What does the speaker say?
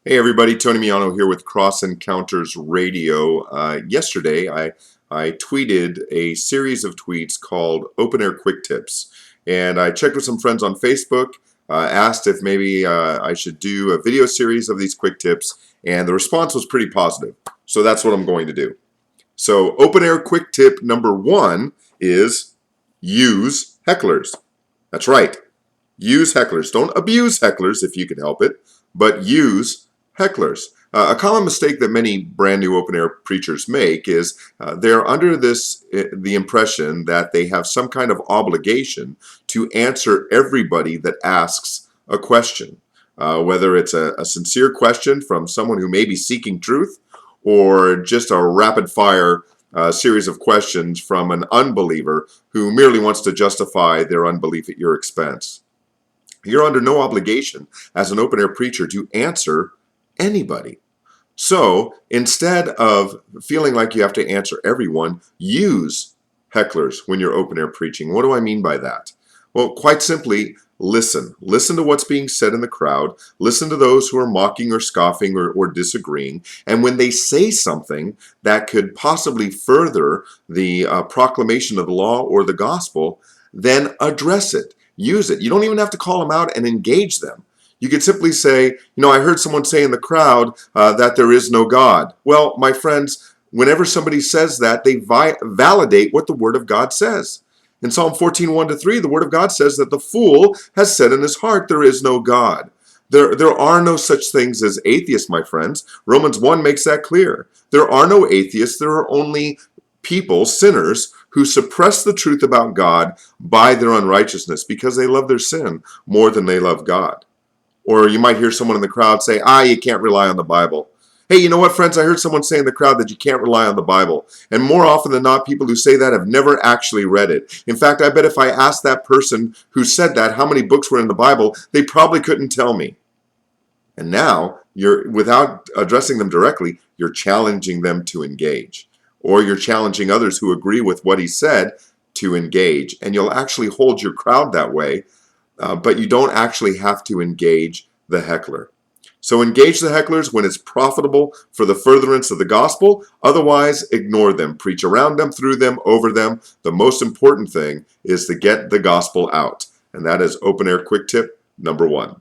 Hey everybody, Tony Miano here with Cross Encounters Radio. Yesterday I tweeted a series of tweets called Open Air Quick Tips. And I checked with some friends on Facebook, asked if maybe I should do a video series of these quick tips, and the response was pretty positive. So that's what I'm going to do. So Open Air Quick Tip number one is use hecklers. That's right. Use hecklers. Don't abuse hecklers if you can help it, but use hecklers. A common mistake that many brand new open air preachers make is they're under the impression that they have some kind of obligation to answer everybody that asks a question. Whether it's a sincere question from someone who may be seeking truth or just a rapid fire series of questions from an unbeliever who merely wants to justify their unbelief at your expense. You're under no obligation as an open air preacher to answer anybody. So instead of feeling like you have to answer everyone, use hecklers when you're open air preaching. What do I mean by that? Well, quite simply, listen. Listen to what's being said in the crowd. Listen to those who are mocking or scoffing or disagreeing. And when they say something that could possibly further the proclamation of the law or the gospel, then address it. Use it. You don't even have to call them out and engage them. You could simply say, I heard someone say in the crowd that there is no God. Well, my friends, whenever somebody says that, they validate what the Word of God says. In Psalm 14, 1-3, the Word of God says that the fool has said in his heart, there is no God. There are no such things as atheists, my friends. Romans 1 makes that clear. There are no atheists. There are only people, sinners, who suppress the truth about God by their unrighteousness because they love their sin more than they love God. Or you might hear someone in the crowd say, you can't rely on the Bible. Hey, you know what, friends? I heard someone say in the crowd that you can't rely on the Bible. And more often than not, people who say that have never actually read it. In fact, I bet if I asked that person who said that how many books were in the Bible, they probably couldn't tell me. And now, without addressing them directly, you're challenging them to engage. Or you're challenging others who agree with what he said to engage. And you'll actually hold your crowd that way. But you don't actually have to engage the heckler. So engage the hecklers when it's profitable for the furtherance of the gospel. Otherwise, ignore them. Preach around them, through them, over them. The most important thing is to get the gospel out. And that is open air quick tip number one.